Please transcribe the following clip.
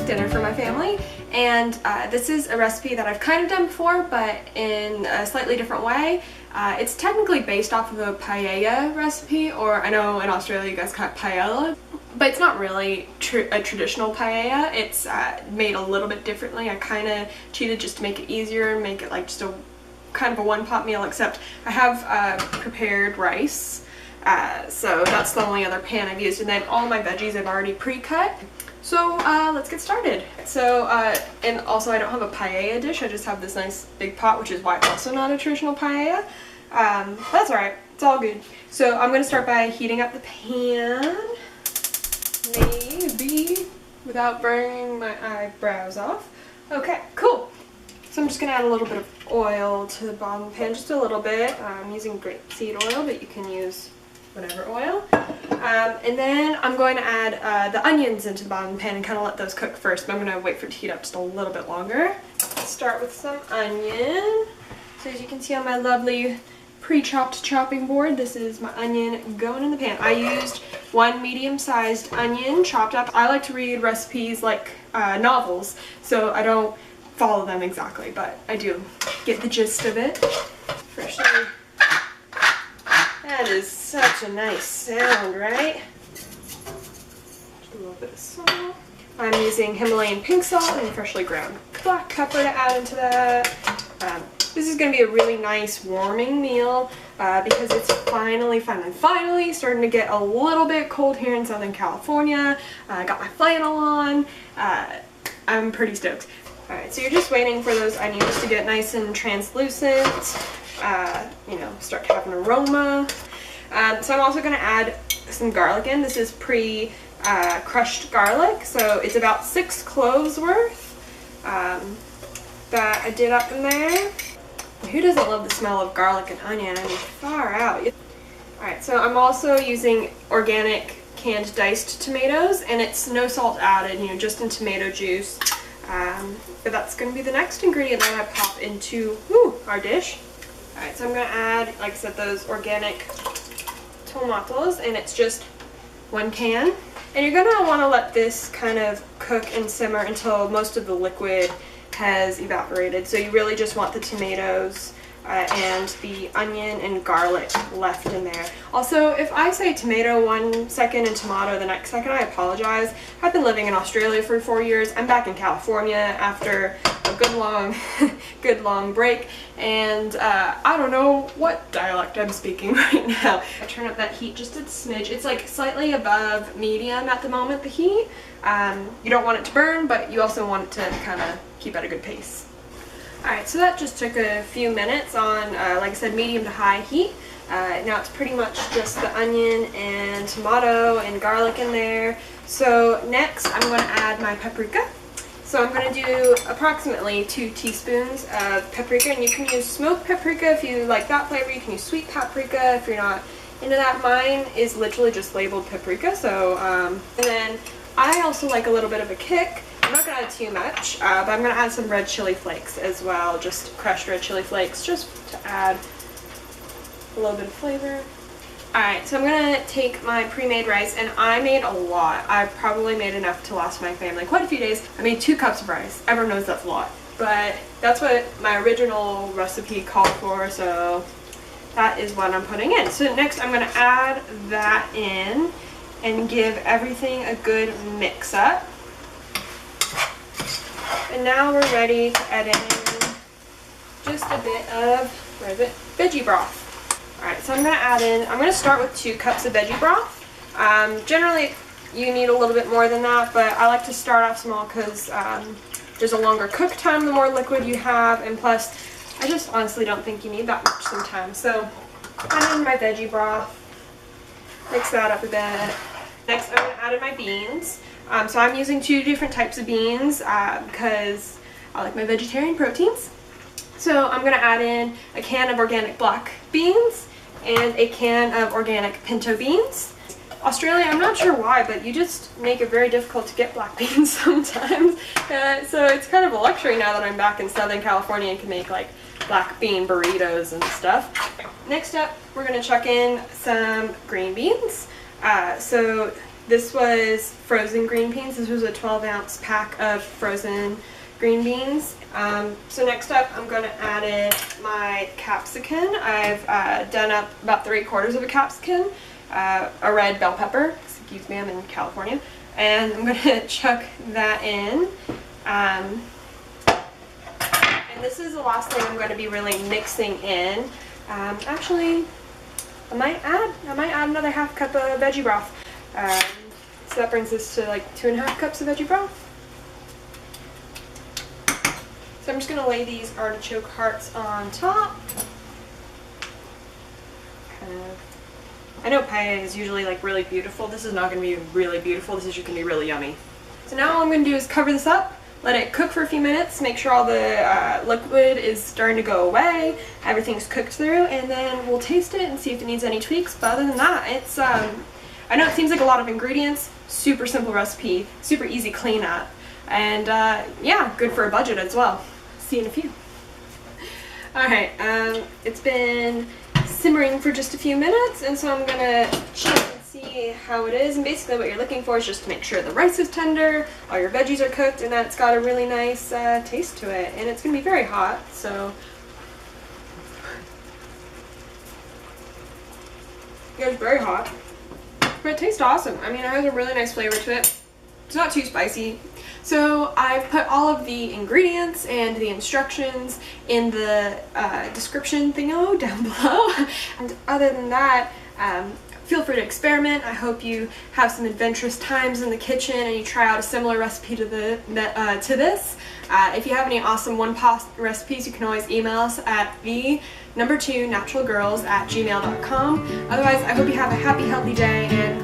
dinner for my family, and this is a recipe that I've kind of done before, but in a slightly different way. It's technically based off of a paella recipe, or I know in Australia you guys call it paella, but it's not really a traditional paella. It's made a little bit differently. I kind of cheated just to make it easier and make it like just a kind of a one-pot meal, except I have prepared rice. So that's the only other pan I've used, and then all my veggies I've already pre-cut. So let's get started. So and also I don't have a paella dish, I just have this nice big pot, which is why it's also not a traditional paella. That's alright, it's all good. So I'm going to start by heating up the pan, maybe without burning my eyebrows off. Okay, cool. So I'm just going to add a little bit of oil to the bottom of the pan, just a little bit. I'm using grapeseed oil, but you can use whatever oil. And then I'm going to add the onions into the bottom of the pan and kind of let those cook first, but I'm going to wait for it to heat up just a little bit longer. Let's start with some onion. So as you can see on my lovely pre-chopped chopping board, this is my onion going in the pan. I used one medium-sized onion chopped up. I like to read recipes like novels, so I don't follow them exactly, but I do get the gist of it. Freshly. That is such a nice sound, right? Just a little bit of salt. I'm using Himalayan pink salt and freshly ground black pepper to add into that. This is going to be a really nice warming meal because it's finally starting to get a little bit cold here in Southern California. I got my flannel on. I'm pretty stoked. Alright, so you're just waiting for those onions to get nice and translucent, you know, start to have an aroma. So I'm also going to add some garlic in. This is crushed garlic, so it's about 6 cloves worth that I did up in there. Who doesn't love the smell of garlic and onion? I mean, far out. Alright, so I'm also using organic canned diced tomatoes, and it's no salt added, you know, just in tomato juice. But that's going to be the next ingredient that I pop into our dish. Alright, so I'm going to add, like I said, those organic tomatoes, and it's just 1 can. And you're going to want to let this kind of cook and simmer until most of the liquid has evaporated. So you really just want the tomatoes and the onion and garlic left in there. Also, if I say tomato 1 second and tomato the next second, I apologize. I've been living in Australia for 4 years. I'm back in California after a good long break, and I don't know what dialect I'm speaking right now. I turn up that heat just a smidge. It's like slightly above medium at the moment, the heat. You don't want it to burn, but you also want it to kind of keep at a good pace. Alright, so that just took a few minutes on, like I said, medium to high heat. Now it's pretty much just the onion and tomato and garlic in there. So next I'm going to add my paprika. So I'm going to do approximately 2 teaspoons of paprika, and you can use smoked paprika if you like that flavor. You can use sweet paprika if you're not into that. Mine is literally just labeled paprika. So, and then I also like a little bit of a kick. I'm not going to add too much, but I'm going to add some red chili flakes as well, just crushed red chili flakes, just to add a little bit of flavor. Alright, so I'm going to take my pre-made rice, and I made a lot. I probably made enough to last my family quite a few days. I made 2 cups of rice. Everyone knows that's a lot, but that's what my original recipe called for, so that is what I'm putting in. So next I'm going to add that in and give everything a good mix up. And now we're ready to add in just a bit of, veggie broth. Alright, so I'm going to start with 2 cups of veggie broth. Generally you need a little bit more than that, but I like to start off small because there's a longer cook time the more liquid you have, and plus I just honestly don't think you need that much sometimes. So add in my veggie broth, mix that up a bit. Next I'm going to add in my beans. So I'm using 2 different types of beans because I like my vegetarian proteins. So I'm going to add in a can of organic black beans and a can of organic pinto beans. Australia, I'm not sure why, but you just make it very difficult to get black beans sometimes. So it's kind of a luxury now that I'm back in Southern California and can make like black bean burritos and stuff. Next up, we're going to chuck in some green beans. So This was frozen green beans. This was a 12-ounce pack of frozen green beans. So next up, I'm going to add in my capsicum. I've done up about 3/4 of a capsicum, a red bell pepper, excuse me, I'm in California, and I'm going to chuck that in. And this is the last thing I'm going to be really mixing in. Actually, I might add another 1/2 cup of veggie broth. So that brings us to like 2.5 cups of veggie broth. So I'm just going to lay these artichoke hearts on top. I know paella is usually like really beautiful. This is not going to be really beautiful. This is just going to be really yummy. So now all I'm going to do is cover this up, let it cook for a few minutes, make sure all the liquid is starting to go away, everything's cooked through, and then we'll taste it and see if it needs any tweaks. But other than that, it's I know it seems like a lot of ingredients, super simple recipe, super easy cleanup, and yeah, good for a budget as well. See you in a few. Alright, it's been simmering for just a few minutes, and so I'm gonna check and see how it is. And basically what you're looking for is just to make sure the rice is tender, all your veggies are cooked, and that it's got a really nice taste to it. And it's gonna be very hot, so it's very hot, but it tastes awesome. I mean, it has a really nice flavor to it. It's not too spicy. So I've put all of the ingredients and the instructions in the description thingo down below. And other than that, feel free to experiment. I hope you have some adventurous times in the kitchen and you try out a similar recipe to this. If you have any awesome one-pot recipes, you can always email us at the2naturalgirls@gmail.com. Otherwise, I hope you have a happy, healthy day, and